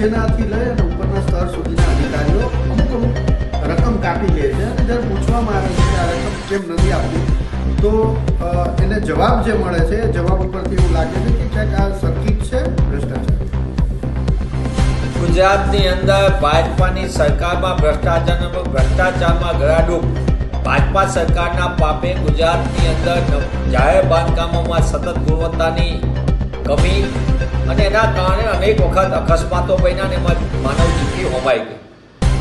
નીચેનાથી લઈ અને ઉપરના સ્તર સુધીના અધિકારીઓ અમુક રકમ કાપી લે છે અને જ્યારે પૂછવામાં આવે છે કે આ રકમ કેમ નથી આપતી તો એને જવાબ જે મળે છે એ જવાબ ઉપરથી એવું લાગે છે કે ક્યાંક આ સર્કિટ છે ભ્રષ્ટાચાર. ગુજરાતની અંદર ભાજપાની સરકારમાં ભ્રષ્ટાચારમાં ગળાડૂબ. ભાજપા સરકારના પાપે ગુજરાતની અંદર જાહેર બાંધકામોમાં સતત ગુણવત્તાની કમી અને એના કારણે અનેક વખત અકસ્માતો બન્યા અને એમાં માનવ જીવની હોમાઈ ગઈ.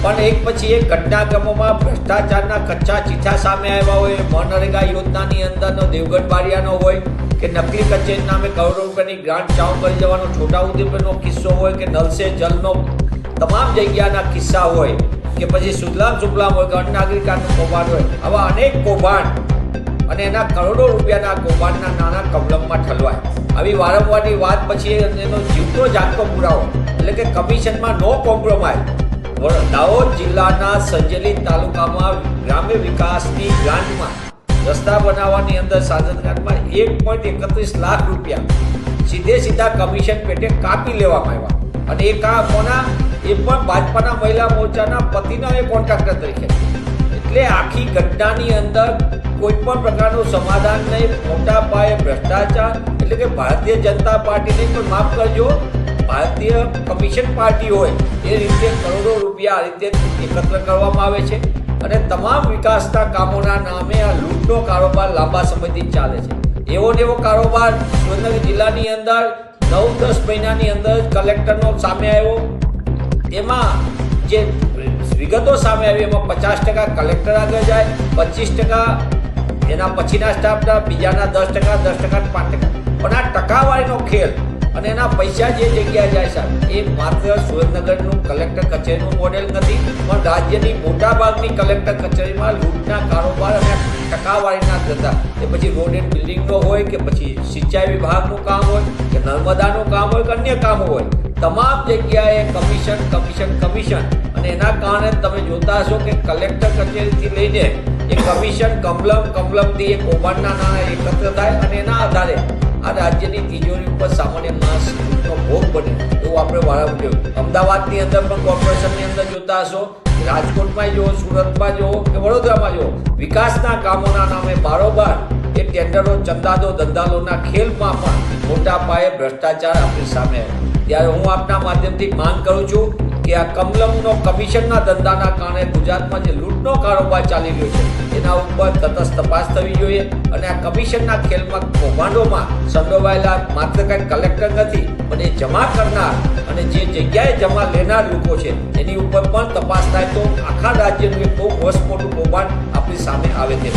પણ એક પછી એક ઘટનાક્રમોમાં ભ્રષ્ટાચારના કચ્છા ચીઠા સામે આવ્યા હોય. મનરેગા યોજનાની અંદરનો દેવગઢ બારિયાનો હોય કે નકલી કચેરી નામે કરોડો રૂપિયાની ગ્રાન્ટ ચાઉ કરી જવાનો છોટાઉદેપુરનો કિસ્સો હોય કે નલ સે જલનો તમામ જગ્યાના કિસ્સા હોય કે પછી સુજલામ સુફલામ હોય કે અન્ન નાગરિકાનું કૌભાંડ હોય. આવા અનેક કૌભાંડ અને એના કરોડો રૂપિયાના કૌભાંડના નાના કમલમમાં ઠલવાય. આવી વારંવારની વાત પછી એનો જીવતો જાગતો પુરાવો એટલે કે કમિશનમાં નો કોમ્પ્રોમાઇઝ. દાહોદ જિલ્લાના સંજેલી તાલુકામાં ગ્રામ્ય વિકાસની ગ્રાન્ટમાં રસ્તા બનાવવાની અંદર સાધનઘાટમાં 1.31 લાખ રૂપિયા સીધા કમિશન પેટે કાપી લેવામાં આવ્યા. અને એ કોના? એ પણ ભાજપાના મહિલા મોરચાના પતિના એ કોન્ટ્રાક્ટર તરીકે. એટલે આખી ઘટનાની અંદર કોઈ પણ પ્રકારનું સમાધાન નહીં. મોટા પાયે ભ્રષ્ટાચાર એટલે કે ભારતીય જનતા પાર્ટીને પણ માફ કરજો, ભારતીય કમિશન પાર્ટી હોય એ રીતે કરોડો રૂપિયા આ રીતે એકત્ર કરવામાં આવે છે અને તમામ વિકાસના કામોના નામે આ લૂંટનો કારોબાર લાંબા સમયથી ચાલે છે. એવો ને એવો કારોબાર સુરેન્દ્રનગર જિલ્લાની અંદર 9-10 મહિનાની અંદર કલેક્ટરનો સામે આવ્યો. એમાં જે વિગતો સામે આવી એમાં 50% કલેક્ટર આગળ જાય, 25% એના પછીના સ્ટાફના, બીજાના 10%, 10% 5%. પણ આ ટકાવારીનો ખેલ અને એના પૈસા જે જગ્યાએ જાય સાહેબ એ માત્ર સુરેન્દ્રનગરનું કલેક્ટર કચેરીનું મોડેલ નથી પણ રાજ્યની મોટાભાગની કલેક્ટર કચેરીમાં લૂંટના કારોબાર અને ટકાવારીના ધંધા. એ પછી રોડ એન્ડ બિલ્ડિંગનો હોય કે પછી સિંચાઈ વિભાગનું કામ હોય કે નર્મદાનું કામ હોય કે અન્ય કામો હોય, તમામ જગ્યાએ કમિશન અને એના કારણે તમે જોતા હશો કે કલેક્ટર કચેરીથી લઈને એ કમિશન કમલમથી એ કૌભાંડના નાણાં એકત્ર થાય અને એના આધારે આ રાજ્યની તિજોરી ઉપર સામાન્ય માણસનો ભોગ બને એવું આપણે વારંવાર જોયું. અમદાવાદની અંદર પણ કોર્પોરેશનની અંદર જોતા હશો, રાજકોટમાં જુઓ, સુરતમાં જુઓ કે વડોદરામાં જુઓ, વિકાસના કામોના નામે બારોબાર એ ટેન્ડરો, ચંદાદો, ધંધાલોના ખેલમાં પણ મોટા પાયે ભ્રષ્ટાચાર આપણી સામે. ત્યારે હું આપના માધ્યમથી માંગ કરું છું કે આ કમલમનો કમિશનના ધંધાના કારણે ગુજરાતમાં જે લૂંટનો કારોબાર ચાલી રહ્યો છે એના ઉપર તટસ્થ તપાસ થવી જોઈએ અને આ કમિશનના ખેલમાં કૌભાંડોમાં સંડોવાયેલા માત્ર કંઈ કલેક્ટર નથી પણ એ જમા કરનાર અને જે જગ્યાએ જમા લેનાર લોકો છે એની ઉપર પણ તપાસ થાય તો આખા રાજ્યનું એક બહુ મોટું કૌભાંડ આપણી સામે આવે છે.